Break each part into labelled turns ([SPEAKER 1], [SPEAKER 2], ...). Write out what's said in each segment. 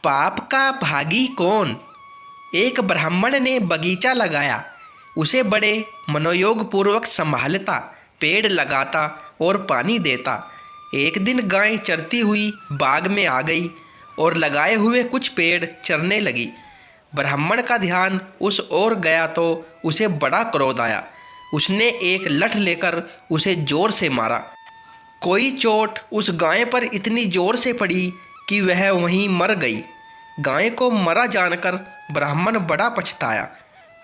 [SPEAKER 1] पाप का भागी कौन। एक ब्राह्मण ने बगीचा लगाया। उसे बड़े मनोयोग पूर्वक संभालता, पेड़ लगाता और पानी देता। एक दिन गाय चरती हुई बाग में आ गई और लगाए हुए कुछ पेड़ चरने लगी। ब्राह्मण का ध्यान उस ओर गया तो उसे बड़ा क्रोध आया। उसने एक लठ लेकर उसे जोर से मारा। कोई चोट उस गाय पर इतनी जोर से पड़ी कि वह वहीं मर गई। गाय को मरा जानकर ब्राह्मण बड़ा पछताया।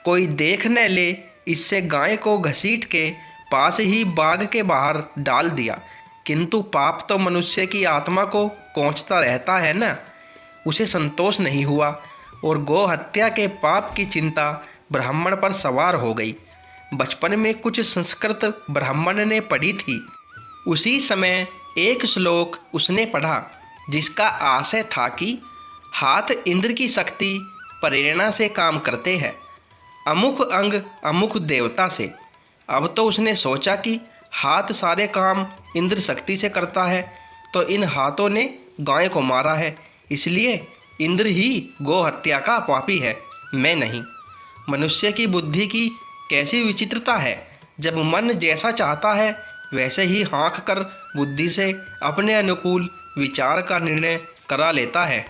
[SPEAKER 1] कोई देख न ले, इससे गाय को घसीट के पास ही बाग के बाहर डाल दिया। किंतु पाप तो मनुष्य की आत्मा को कोंचता रहता है न। उसे संतोष नहीं हुआ और गौ हत्या के पाप की चिंता ब्राह्मण पर सवार हो गई। बचपन में कुछ संस्कृत ब्राह्मण ने पढ़ी थी। उसी समय एक श्लोक उसने पढ़ा जिसका आशय था कि हाथ इंद्र की शक्ति प्रेरणा से काम करते हैं, अमुक अंग अमुक देवता से। अब तो उसने सोचा कि हाथ सारे काम इंद्र शक्ति से करता है, तो इन हाथों ने गाय को मारा है, इसलिए इंद्र ही गौ हत्या का पापी है, मैं नहीं। मनुष्य की बुद्धि की कैसी विचित्रता है। जब मन जैसा चाहता है वैसे ही हाँक कर बुद्धि से अपने अनुकूल विचार का निर्णय करा लेता है।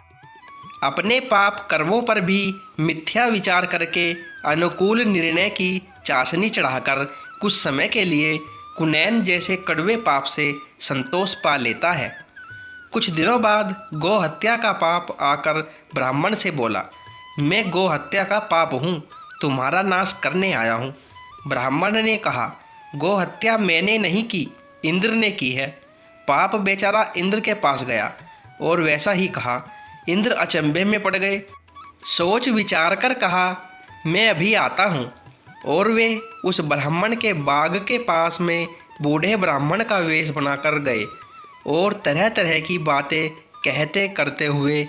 [SPEAKER 1] अपने पाप कर्मों पर भी मिथ्या विचार करके अनुकूल निर्णय की चाशनी चढ़ाकर कुछ समय के लिए कुनैन जैसे कड़वे पाप से संतोष पा लेता है। कुछ दिनों बाद गौ हत्या का पाप आकर ब्राह्मण से बोला, मैं गौ हत्या का पाप हूँ, तुम्हारा नाश करने आया हूँ। ब्राह्मण ने कहा, गौ हत्या मैंने नहीं की, इंद्र ने की है। पाप बेचारा इंद्र के पास गया और वैसा ही कहा। इंद्र अचंभे में पड़ गए। सोच विचार कर कहा, मैं अभी आता हूँ। और वे उस ब्राह्मण के बाग के पास में बूढ़े ब्राह्मण का वेश बनाकर गए और तरह तरह की बातें कहते करते हुए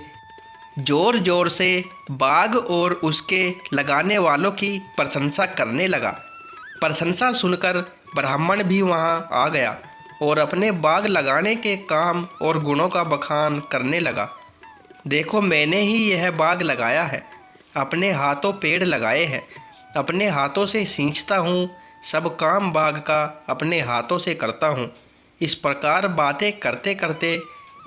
[SPEAKER 1] जोर जोर से बाग और उसके लगाने वालों की प्रशंसा करने लगा। प्रशंसा सुनकर ब्राह्मण भी वहाँ आ गया और अपने बाग लगाने के काम और गुणों का बखान करने लगा। देखो, मैंने ही यह बाग लगाया है, अपने हाथों पेड़ लगाए हैं, अपने हाथों से सींचता हूँ, सब काम बाग का अपने हाथों से करता हूँ। इस प्रकार बातें करते करते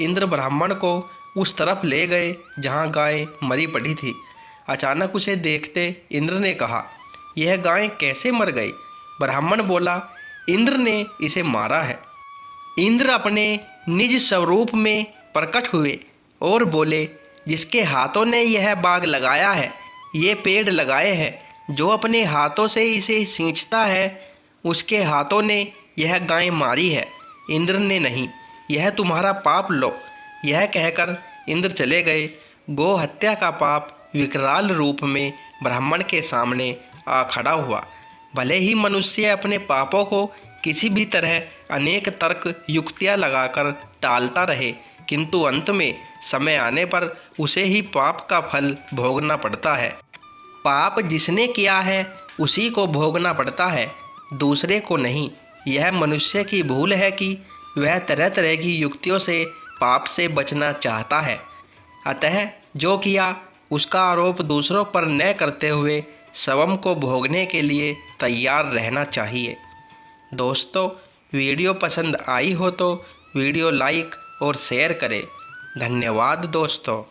[SPEAKER 1] इंद्र ब्राह्मण को उस तरफ ले गए जहाँ गाय मरी पड़ी थी। अचानक उसे देखते इंद्र ने कहा, यह गाय कैसे मर गई। ब्राह्मण बोला, इंद्र ने इसे मारा है। इंद्र अपने निज स्वरूप में प्रकट हुए और बोले, जिसके हाथों ने यह बाग लगाया है, ये पेड़ लगाए हैं, जो अपने हाथों से इसे सींचता है, उसके हाथों ने यह गाय मारी है, इंद्र ने नहीं। यह तुम्हारा पाप लो। यह कहकर इंद्र चले गए। गौ हत्या का पाप विकराल रूप में ब्राह्मण के सामने आ खड़ा हुआ। भले ही मनुष्य अपने पापों को किसी भी तरह अनेक तर्क युक्तियाँ लगाकर टालता रहे, किंतु अंत में समय आने पर उसे ही पाप का फल भोगना पड़ता है। पाप जिसने किया है उसी को भोगना पड़ता है, दूसरे को नहीं। यह मनुष्य की भूल है कि वह तरह तरह की युक्तियों से पाप से बचना चाहता है। अतः जो किया उसका आरोप दूसरों पर न करते हुए स्वयं को भोगने के लिए तैयार रहना चाहिए। दोस्तों, वीडियो पसंद आई हो तो वीडियो लाइक और शेयर करें। धन्यवाद दोस्तों।